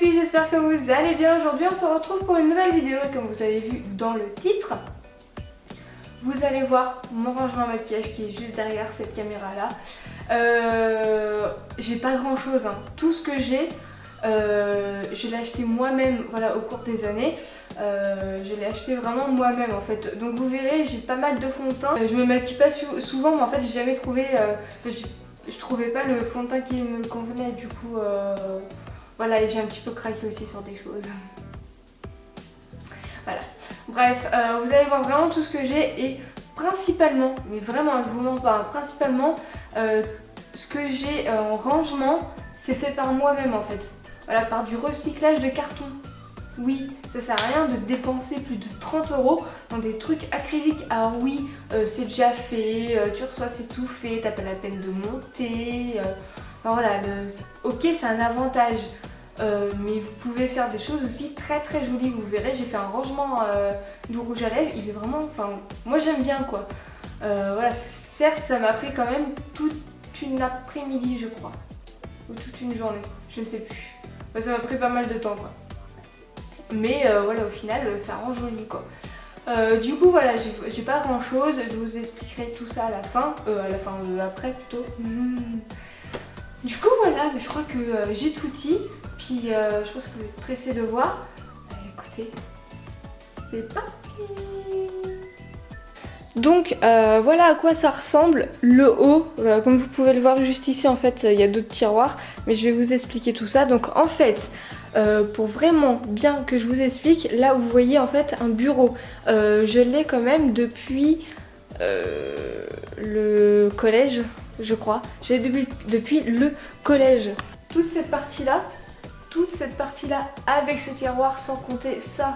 filles, j'espère que vous allez bien. Aujourd'hui on se retrouve pour une nouvelle vidéo et comme vous avez vu dans le titre, vous allez voir mon rangement maquillage qui est juste derrière cette caméra là. J'ai pas grand chose, hein. Tout ce que j'ai, je l'ai acheté moi-même voilà, au cours des années. Je l'ai acheté vraiment moi-même en fait. Donc vous verrez, j'ai pas mal de fond de teint. Je me maquille pas souvent mais en fait j'ai jamais trouvé... je trouvais pas le fond de teint qui me convenait, du coup voilà, et j'ai un petit peu craqué aussi sur des choses. Voilà, bref, vous allez voir vraiment tout ce que j'ai et principalement, mais vraiment je vous mens pas, hein, principalement ce que j'ai en rangement, c'est fait par moi-même en fait. Voilà, par du recyclage de carton. Oui, ça sert à rien de dépenser plus de 30 € dans des trucs acryliques. Alors oui, c'est déjà fait, tu reçois, c'est tout fait, t'as pas la peine de monter. Enfin voilà, ok, c'est un avantage. Mais vous pouvez faire des choses aussi très très jolies. Vous verrez, j'ai fait un rangement de rouge à lèvres. Il est vraiment, enfin, moi j'aime bien quoi. Voilà, certes, ça m'a pris quand même toute une après-midi, je crois. Ou toute une journée, je ne sais plus. Ça m'a pris pas mal de temps quoi. Mais voilà, au final ça rend joli quoi. Du coup voilà, j'ai pas grand chose, je vous expliquerai tout ça à la fin, après plutôt. Du coup voilà, je crois que j'ai tout dit, puis je pense que vous êtes pressés de voir. Écoutez, c'est parti. Donc voilà à quoi ça ressemble le haut, comme vous pouvez le voir juste ici en fait il y a d'autres tiroirs, mais je vais vous expliquer tout ça. Donc en fait, pour vraiment bien que je vous explique, là vous voyez en fait un bureau, je l'ai quand même depuis le collège je crois, je l'ai depuis le collège. Toute cette partie là avec ce tiroir sans compter ça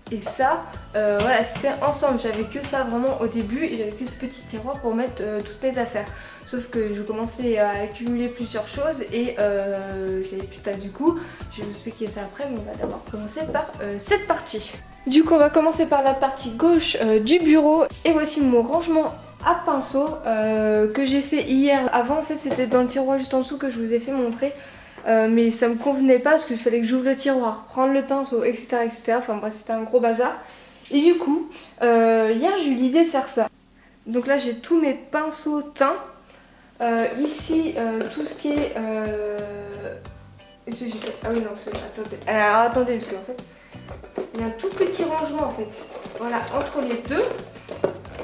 et ça, voilà, c'était ensemble, j'avais que ça vraiment au début et j'avais que ce petit tiroir pour mettre toutes mes affaires. Sauf que je commençais à accumuler plusieurs choses et j'avais plus de place du coup. Je vais vous expliquer ça après, mais on va d'abord commencer par cette partie. Du coup on va commencer par la partie gauche du bureau et voici mon rangement à pinceau que j'ai fait hier. Avant en fait c'était dans le tiroir juste en dessous que je vous ai fait montrer. Mais ça me convenait pas parce qu'il fallait que j'ouvre le tiroir, prendre le pinceau, etc. Enfin bref, c'était un gros bazar. Et du coup, hier j'ai eu l'idée de faire ça. Donc là j'ai tous mes pinceaux teints. Ici, tout ce qui est... Ah oui non, attendez. Alors attendez, parce qu'en fait, il y a un tout petit rangement en fait. Voilà, entre les deux.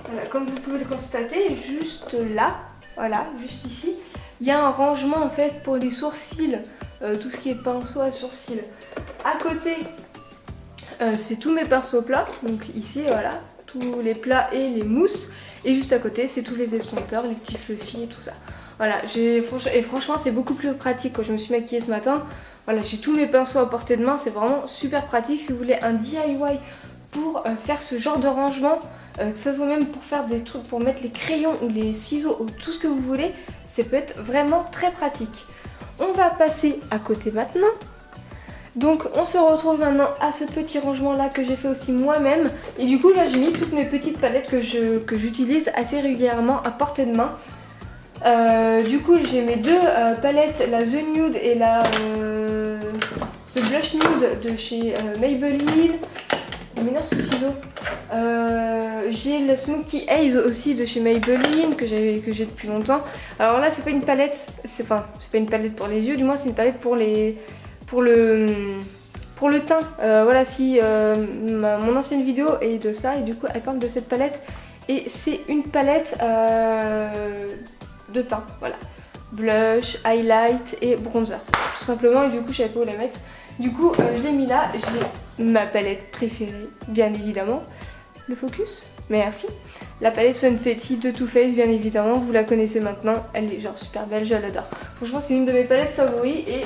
Voilà, comme vous pouvez le constater, juste là, voilà, juste ici. Il y a un rangement en fait pour les sourcils, tout ce qui est pinceau à sourcils. À côté, c'est tous mes pinceaux plats, donc ici voilà, tous les plats et les mousses. Et juste à côté, c'est tous les estompeurs, les petits fluffy et tout ça. Voilà, et franchement c'est beaucoup plus pratique quand je me suis maquillée ce matin. Voilà, j'ai tous mes pinceaux à portée de main, c'est vraiment super pratique. Si vous voulez un DIY pour faire ce genre de rangement, que ce soit même pour faire des trucs, pour mettre les crayons ou les ciseaux ou tout ce que vous voulez, ça peut être vraiment très pratique. On va passer à côté maintenant. Donc on se retrouve maintenant à ce petit rangement là que j'ai fait aussi moi-même. Et du coup là j'ai mis toutes mes petites palettes que j'utilise assez régulièrement à portée de main. Du coup j'ai mes deux palettes, la The Nude et la The Blush Nude de chez Maybelline. Il m'énerve ce ciseau. J'ai le Smoky Haze aussi de chez Maybelline que j'ai depuis longtemps. Alors là c'est pas une palette, c'est pas une palette pour les yeux, du moins c'est une palette pour le teint. Voilà, si mon ancienne vidéo est de ça et du coup elle parle de cette palette et c'est une palette de teint, voilà. Blush, highlight et bronzer tout simplement, et du coup je savais pas où les mettre. Du coup je l'ai mis là, j'ai ma palette préférée bien évidemment, le Focus, merci. La palette Funfetti de Too Faced bien évidemment, vous la connaissez maintenant, elle est genre super belle, je l'adore. Franchement c'est une de mes palettes favoris et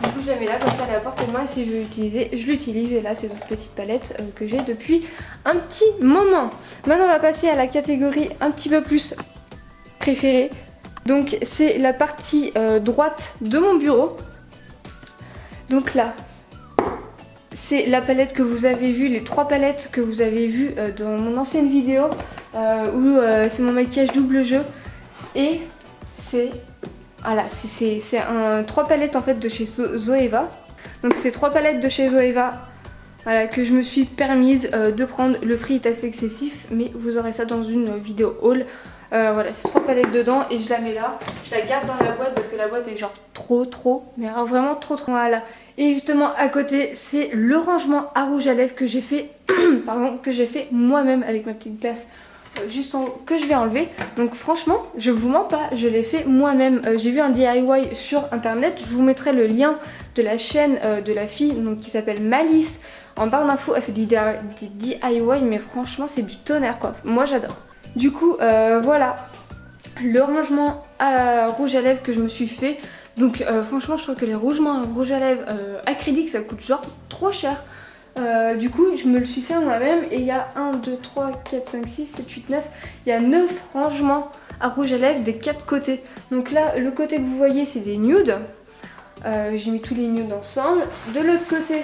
du coup je la mets là comme ça elle est à portée de main et si je veux l'utiliser, je l'utilise. Et là c'est une petite palette que j'ai depuis un petit moment. Maintenant on va passer à la catégorie un petit peu plus préférée. Donc c'est la partie droite de mon bureau. Donc là, c'est la palette que vous avez vue, les trois palettes que vous avez vues dans mon ancienne vidéo où c'est mon maquillage double jeu. Et c'est voilà, c'est trois palettes en fait de chez Zoeva. Donc c'est 3 palettes de chez Zoeva. Voilà, que je me suis permise de prendre. Le prix est assez excessif, mais vous aurez ça dans une vidéo haul. Voilà, c'est 3 palettes dedans et je la mets là. Je la garde dans la boîte parce que la boîte est genre trop, mais alors vraiment trop. Voilà. Et justement à côté, c'est le rangement à rouge à lèvres que j'ai fait, pardon, que j'ai fait moi-même avec ma petite glace. Juste en haut, que je vais enlever. Donc franchement, je vous mens pas, je l'ai fait moi-même. J'ai vu un DIY sur internet. Je vous mettrai le lien de la chaîne de la fille donc, qui s'appelle Malice. En barre d'infos, elle fait des DIY, mais franchement, c'est du tonnerre quoi. Moi, j'adore. Du coup, voilà le rangement à rouge à lèvres que je me suis fait. Donc, franchement, je trouve que les rangements à rouge à lèvres acrylique, ça coûte genre trop cher. Du coup, je me le suis fait moi-même. Et il y a 1, 2, 3, 4, 5, 6, 7, 8, 9. Il y a 9 rangements à rouge à lèvres des 4 côtés. Donc là, le côté que vous voyez, c'est des nudes. J'ai mis tous les nudes ensemble. De l'autre côté,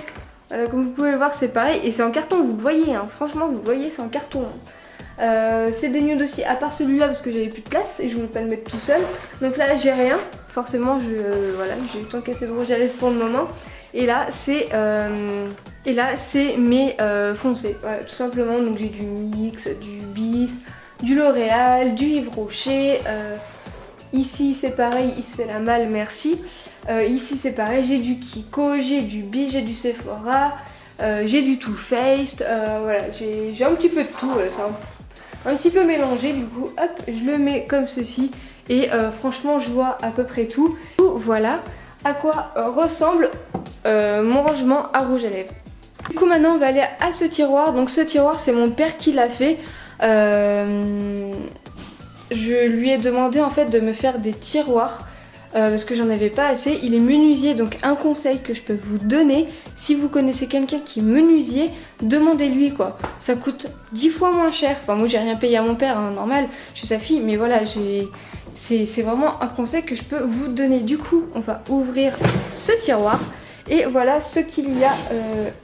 voilà, comme vous pouvez le voir, c'est pareil. Et c'est en carton, vous le voyez. Hein. Franchement, vous le voyez, c'est en carton. C'est des nudes aussi, à part celui-là, parce que j'avais plus de place et je voulais pas le mettre tout seul. Donc là, j'ai rien. Forcément, voilà, j'ai eu le temps de casser de rouge à lèvres pour le moment. Et là, c'est mes foncés. Voilà, tout simplement. Donc j'ai du NYX, du Bis, du L'Oréal, du Yves Rocher. Ici, c'est pareil, il se fait la malle, merci. Ici c'est pareil, j'ai du Kiko, j'ai du Bi, j'ai du Sephora, j'ai du Too Faced, voilà, j'ai un petit peu de tout, voilà, c'est un petit peu mélangé, du coup hop, je le mets comme ceci et franchement je vois à peu près tout. Voilà à quoi ressemble mon rangement à rouge à lèvres. Du coup maintenant on va aller à ce tiroir, donc ce tiroir c'est mon père qui l'a fait. Je lui ai demandé en fait de me faire des tiroirs parce que j'en avais pas assez. Il est menuisier, donc un conseil que je peux vous donner, si vous connaissez quelqu'un qui est menuisier, demandez-lui quoi. Ça coûte 10 fois moins cher. Enfin moi j'ai rien payé à mon père, hein, normal, je suis sa fille, mais voilà, c'est vraiment un conseil que je peux vous donner. Du coup on va ouvrir ce tiroir. Et voilà ce qu'il y a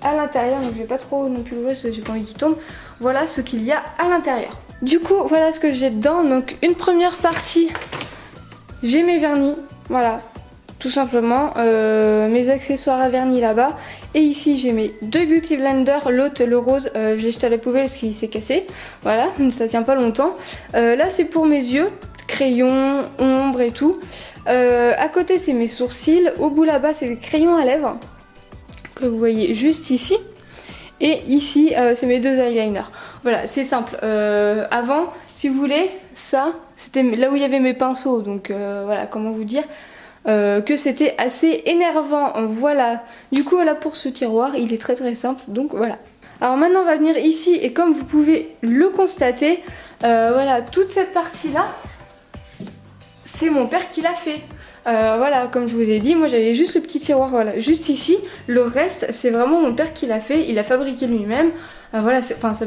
à l'intérieur. Donc je vais pas trop non plus l'ouvrir parce que j'ai pas envie qu'il tombe. Voilà ce qu'il y a à l'intérieur. Du coup voilà ce que j'ai dedans. Donc une première partie, j'ai mes vernis. Voilà, tout simplement. Mes accessoires à vernis là-bas. Et ici j'ai mes 2 beauty blenders. L'autre, le rose, je l'ai jeté à la poubelle parce qu'il s'est cassé. Voilà, ça tient pas longtemps. Là c'est pour mes yeux. Crayons, ombre et tout. À côté c'est mes sourcils, au bout là-bas c'est les crayons à lèvres que vous voyez juste ici, et ici c'est mes 2 eyeliners. Voilà, c'est simple. Avant, si vous voulez, ça c'était là où il y avait mes pinceaux, donc voilà, comment vous dire que c'était assez énervant. Voilà, du coup voilà pour ce tiroir, il est très simple, donc voilà. Alors maintenant on va venir ici et comme vous pouvez le constater, voilà, toute cette partie là, c'est mon père qui l'a fait. Voilà, comme je vous ai dit, moi j'avais juste le petit tiroir, voilà, juste ici. Le reste, c'est vraiment mon père qui l'a fait. Il a fabriqué lui-même. Voilà, enfin ça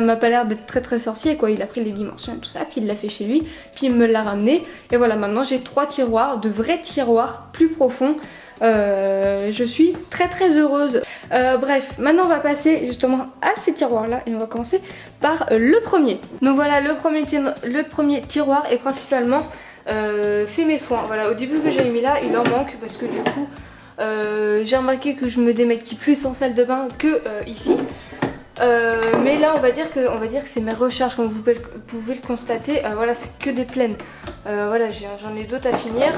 m'a pas l'air d'être très sorcier quoi. Il a pris les dimensions et tout ça, puis il l'a fait chez lui, puis il me l'a ramené. Et voilà, maintenant j'ai 3 tiroirs, de vrais tiroirs plus profonds. Je suis très heureuse. Bref, maintenant on va passer justement à ces tiroirs là et on va commencer par le premier. Donc voilà, le premier tiroir est principalement c'est mes soins. Voilà, au début que j'avais mis là, il en manque parce que du coup j'ai remarqué que je me démaquille plus en salle de bain que ici. Mais là on va dire que c'est mes recharges, comme vous pouvez le constater. Voilà, c'est que des plaines. Voilà, j'en ai d'autres à finir.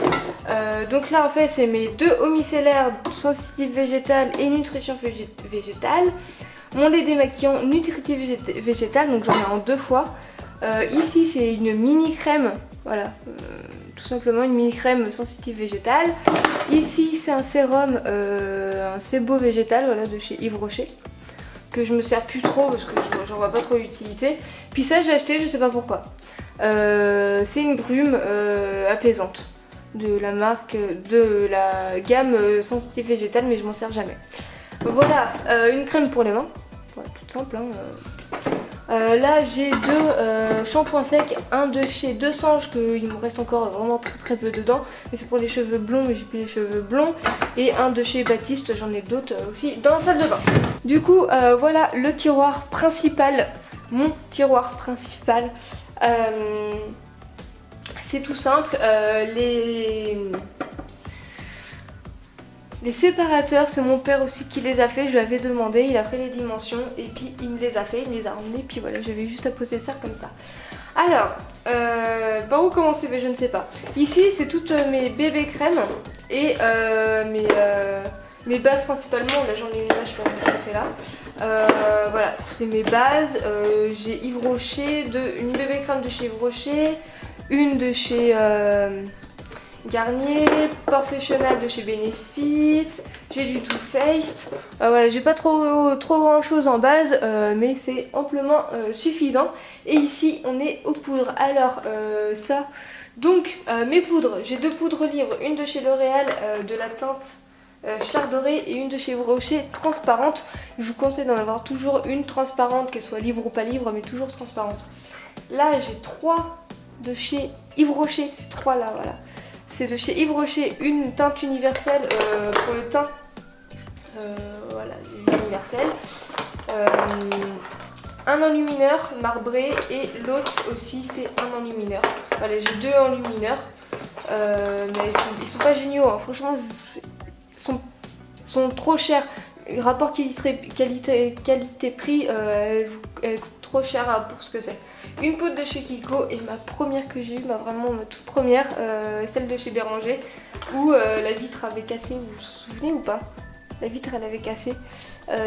Donc là en fait c'est mes 2 eaux micellaires sensitive végétale et nutrition végétale. Mon lait démaquillant nutritif végétal, donc j'en ai en 2 fois. Ici c'est une mini crème, voilà, tout simplement une mini crème sensitive végétale. Ici c'est un sérum, un sébo végétal, voilà, de chez Yves Rocher, que je me sers plus trop parce que j'en vois pas trop l'utilité. Puis ça j'ai acheté, je sais pas pourquoi. C'est une brume apaisante de la marque, de la gamme sensitive végétale, mais je m'en sers jamais. Voilà, une crème pour les mains, voilà, toute simple hein. Là j'ai 2 shampoings secs, un de chez Deux Sanges, qu'il me reste encore vraiment très peu dedans, mais c'est pour les cheveux blonds, mais j'ai plus les cheveux blonds, et un de chez Baptiste, j'en ai d'autres aussi dans la salle de bain. Du coup voilà le tiroir principal, mon tiroir principal. C'est tout simple, Les séparateurs, c'est mon père aussi qui les a fait. Je lui avais demandé, il a pris les dimensions et puis il me les a fait, il me les a ramenés. Puis voilà, j'avais juste à poser ça comme ça. Alors, par où commencer? Mais je ne sais pas. Ici, c'est toutes mes bébés crèmes et mes bases principalement. Là, j'en ai une là, je sais pas ce que ça fait là. Voilà, c'est mes bases. J'ai Yves Rocher, une bébé crème de chez Yves Rocher, une de chez Garnier, Professionnel de chez Benefit, j'ai du Too Faced. Voilà, j'ai pas trop grand chose en base, mais c'est amplement suffisant. Et ici, on est aux poudres. Alors, ça, donc mes poudres, j'ai 2 poudres libres, une de chez L'Oréal de la teinte Char doré et une de chez Yves Rocher transparente. Je vous conseille d'en avoir toujours une transparente, qu'elle soit libre ou pas libre, mais toujours transparente. Là, j'ai 3 de chez Yves Rocher, ces 3 là, voilà. C'est de chez Yves Rocher, une teinte universelle pour le teint, voilà, universelle. Un enlumineur marbré et l'autre aussi c'est un enlumineur. Voilà, j'ai 2 enlumineurs, mais ils sont pas géniaux, hein. Franchement, ils sont trop chers. Rapport qualité-prix, elle coûte trop cher pour ce que c'est. Une poudre de chez Kiko et ma première que j'ai eue, vraiment ma toute première, celle de chez Béranger, où la vitre avait cassé, vous vous souvenez ou pas? La vitre elle avait cassé.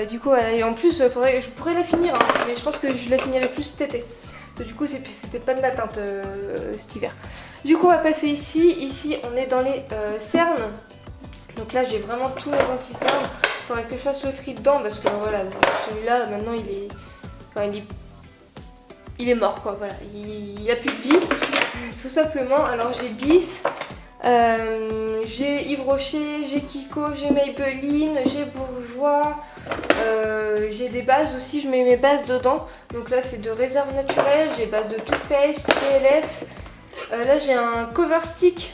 Du coup voilà, et en plus je pourrais la finir, hein, mais je pense que je la finirai plus cet été. Du coup c'était pas de la teinte cet hiver. Du coup on va passer ici. Ici on est dans les cernes. Donc là j'ai vraiment tous mes anti-cernes. Il faudrait que je fasse le tri dedans parce que voilà, celui-là maintenant il est mort quoi, voilà, il a plus de vie, tout simplement. Alors j'ai Bis, j'ai Yves Rocher, j'ai Kiko, j'ai Maybelline, j'ai Bourjois, j'ai des bases aussi, je mets mes bases dedans. Donc là c'est de réserve naturelle, j'ai base de Too Faced, PLF. Là j'ai un cover stick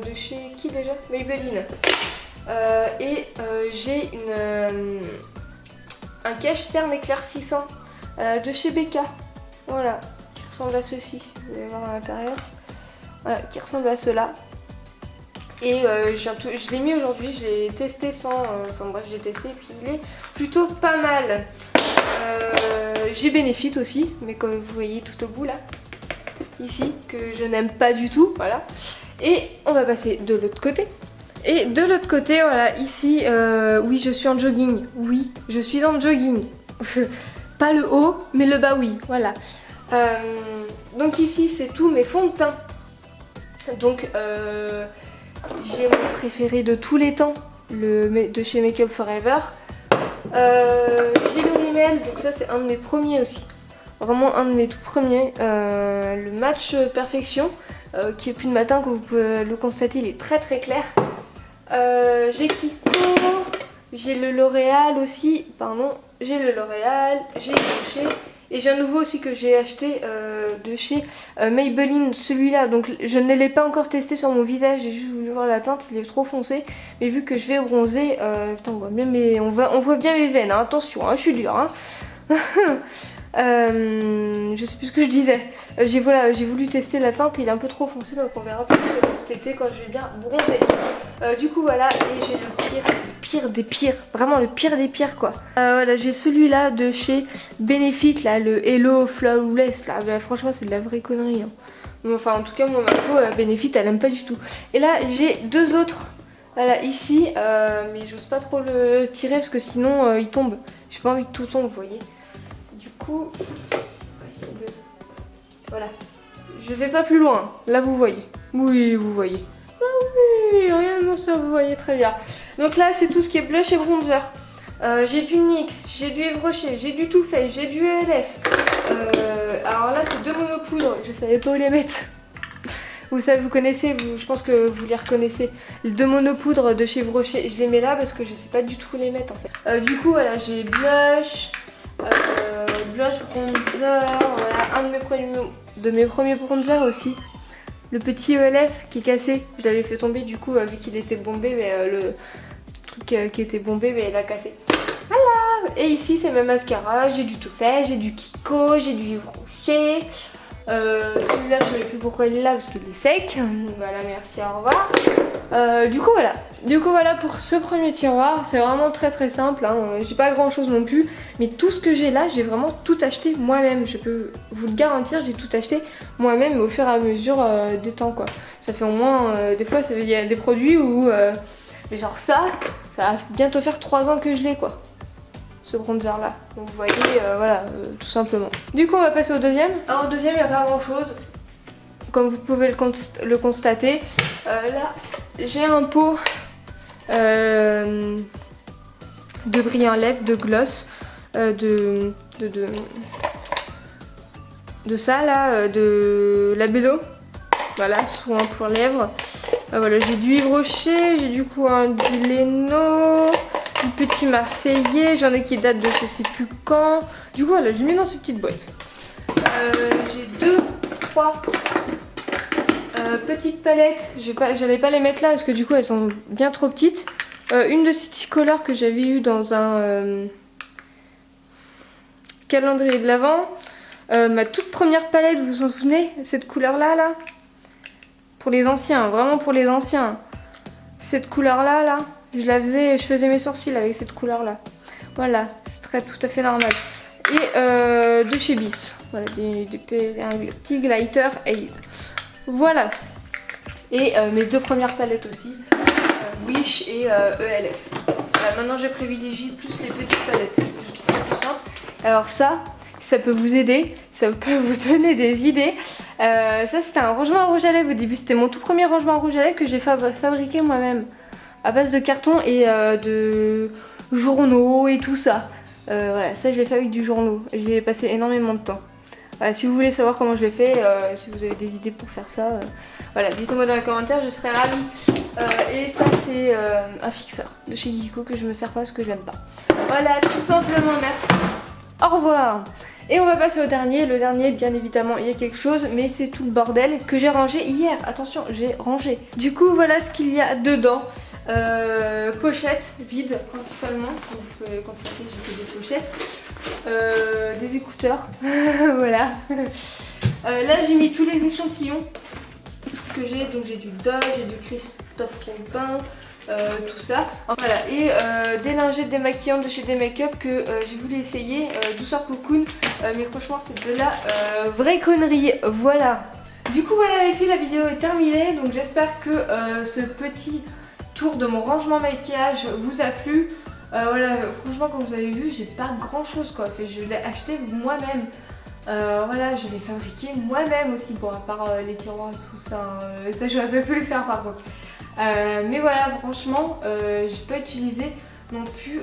de chez qui déjà? Maybelline. Et j'ai un cache-cerne éclaircissant de chez Becca. Voilà, qui ressemble à ceci, si vous voulez voir à l'intérieur. Voilà, qui ressemble à cela. Et je l'ai mis aujourd'hui, je l'ai testé sans... enfin bref, je l'ai testé et puis il est plutôt pas mal. J'ai Benefit aussi, mais comme vous voyez tout au bout là, ici, que je n'aime pas du tout, voilà. Et on va passer de l'autre côté. Et de l'autre côté, voilà, ici, oui, je suis en jogging. Oui, je suis en jogging. Pas le haut, mais le bas, oui, voilà. Donc ici, c'est tous mes fonds de teint. Donc, j'ai mon préféré de tous les temps, de chez Make Up Forever. J'ai le Rimmel, donc ça, c'est un de mes premiers aussi. Vraiment un de mes tout premiers. Le Match Perfection, qui est plus de matin, comme vous pouvez le constater, il est très très clair. J'ai Kiko, j'ai le L'Oréal aussi, pardon, j'ai le L'Oréal, j'ai Rocher et j'ai un nouveau aussi que j'ai acheté de chez Maybelline, celui-là. Donc je ne l'ai pas encore testé sur mon visage, j'ai juste voulu voir la teinte, il est trop foncé. Mais vu que je vais bronzer, putain, on voit bien mes veines, hein, attention, hein, je suis dure. Hein. Je sais plus ce que je disais. J'ai voulu tester la teinte, il est un peu trop foncé, donc on verra plus cet été quand je vais bien bronzer. Du coup voilà, et j'ai le pire des pires, vraiment le pire des pires quoi. Voilà, j'ai celui-là de chez Benefit, là, le Hello Flawless, là, bah, franchement c'est de la vraie connerie. Hein. Enfin en tout cas moi ma peau Benefit elle aime pas du tout. Et là j'ai 2 autres. Voilà, ici, mais j'ose pas trop le tirer parce que sinon il tombe. J'ai pas envie que tout tombe, vous voyez. Du coup, voilà, je vais pas plus loin, là vous voyez, oui vous voyez, ah oui, rien de ça vous voyez très bien. Donc là c'est tout ce qui est blush et bronzer, j'ai du NYX, j'ai du Yves Rocher, j'ai du Too Faced, j'ai du ELF, alors là c'est 2 monopoudres, je savais pas où les mettre. Vous savez, vous connaissez, je pense que vous les reconnaissez, les 2 monopoudres de chez Yves Rocher, je les mets là parce que je sais pas du tout où les mettre en fait. Du coup voilà, j'ai blush, bronzer, voilà, un de mes premiers bronzers aussi. Le petit ELF qui est cassé, je l'avais fait tomber du coup vu qu'il était bombé, mais le truc qui était bombé, mais il a cassé. Voilà. Et ici c'est mes mascaras, j'ai du Too Faced, j'ai du Kiko, j'ai du Yves Rocher. Celui-là, je ne sais plus pourquoi il est là parce qu'il est sec. Voilà, merci, au revoir. Du coup voilà pour ce premier tiroir. C'est vraiment très simple, hein. J'ai pas grand chose non plus, mais tout ce que j'ai là, j'ai vraiment tout acheté moi-même. Je peux vous le garantir, j'ai tout acheté moi-même au fur et à mesure des temps, quoi. Ça fait au moins, des fois il y a des produits où genre ça va bientôt faire 3 ans que je l'ai, quoi, ce bronzer là. Donc vous voyez, voilà, tout simplement. Du coup on va passer au deuxième. Alors au deuxième, il n'y a pas grand chose, comme vous pouvez le constater. Là j'ai un pot de brillant lèvres, de gloss, de ça là, de Labello. Voilà, soin pour lèvres. Voilà, j'ai du Yves Rocher, j'ai du coup du Leno, du petit Marseillais, j'en ai qui datent de je sais plus quand. Du coup voilà, j'ai mis dans ces petites boîtes. J'ai 3 petites palettes. J'allais pas les mettre là parce que du coup elles sont bien trop petites. Une de City Color que j'avais eu dans un calendrier de l'Avent. Ma toute première palette, vous vous en souvenez, cette couleur là, pour les anciens, vraiment pour les anciens. Cette couleur là, je faisais mes sourcils avec cette couleur là. Voilà, c'est tout à fait normal. Et de chez Bis, voilà, un petit glitter Haze. Voilà. Et mes 2 premières palettes aussi, Wish et ELF. Voilà, maintenant je privilégie plus les petites palettes, je trouve ça plus simple. Alors ça peut vous aider, ça peut vous donner des idées. Ça c'était un rangement à rouge à lèvres au début, c'était mon tout premier rangement à rouge à lèvres que j'ai fabriqué moi-même. À base de carton et de journaux et tout ça. Voilà, ça je l'ai fait avec du journaux, j'y ai passé énormément de temps. Si vous voulez savoir comment je l'ai fait, si vous avez des idées pour faire ça, voilà, dites-moi dans les commentaires, je serais ravie. Et ça c'est un fixeur de chez Geeko que je me sers pas parce que je l'aime pas. Voilà, tout simplement, merci. Au revoir. Et on va passer au dernier. Le dernier, bien évidemment, il y a quelque chose, mais c'est tout le bordel que j'ai rangé hier. Attention, j'ai rangé. Du coup, voilà ce qu'il y a dedans. Pochette vide principalement. Comme vous pouvez constater, j'ai fait des pochettes. Des écouteurs. Voilà. Là, j'ai mis tous les échantillons que j'ai. Donc j'ai du Dodge, j'ai du Christophe Campin. Tout ça, voilà, et des lingettes démaquillantes de chez des make-up que j'ai voulu essayer, douceur cocoon, mais franchement c'est de la vraie connerie, voilà. Du coup voilà les filles, la vidéo est terminée, donc j'espère que ce petit tour de mon rangement maquillage vous a plu. Voilà, franchement comme vous avez vu, j'ai pas grand chose quoi, je l'ai acheté moi-même. Voilà, je l'ai fabriqué moi-même aussi, bon à part les tiroirs et tout ça, ça j'aurais pas pu le faire par contre. Mais voilà, franchement, j'ai pas utilisé non plus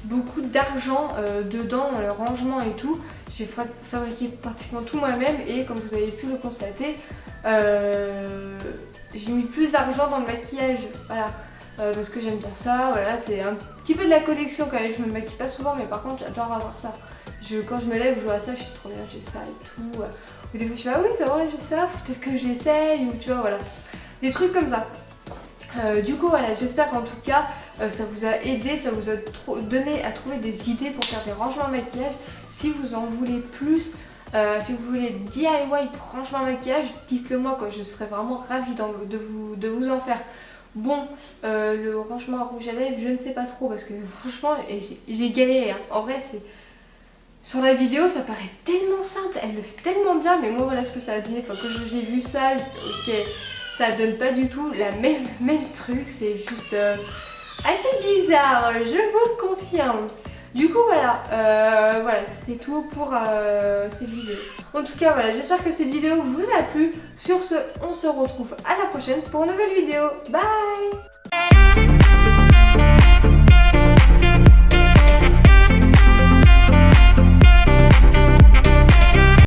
beaucoup d'argent dedans, dans le rangement et tout. J'ai fabriqué pratiquement tout moi-même et comme vous avez pu le constater, j'ai mis plus d'argent dans le maquillage, voilà, parce que j'aime bien ça, voilà, c'est un petit peu de la collection quand même, je me maquille pas souvent mais par contre j'adore avoir ça. Quand je me lève, je vois ça, je suis trop bien, j'ai ça et tout. Ou des fois je fais ah oui c'est vrai j'ai ça, peut-être que j'essaye ou tu vois voilà. Des trucs comme ça. Du coup voilà, j'espère qu'en tout cas ça vous a aidé, ça vous a donné à trouver des idées pour faire des rangements maquillage. Si vous en voulez plus, si vous voulez DIY pour rangement maquillage, dites-le moi quoi, je serais vraiment ravie de vous en faire. Bon, le rangement à rouge à lèvres, je ne sais pas trop parce que franchement j'ai galéré, hein. En vrai c'est... Sur la vidéo ça paraît tellement simple, elle le fait tellement bien, mais moi voilà ce que ça a donné, enfin quand j'ai vu ça, ok... Ça donne pas du tout la même truc, c'est juste assez bizarre, je vous le confirme. Du coup voilà, voilà c'était tout pour cette vidéo. En tout cas voilà, j'espère que cette vidéo vous a plu. Sur ce, on se retrouve à la prochaine pour une nouvelle vidéo. Bye!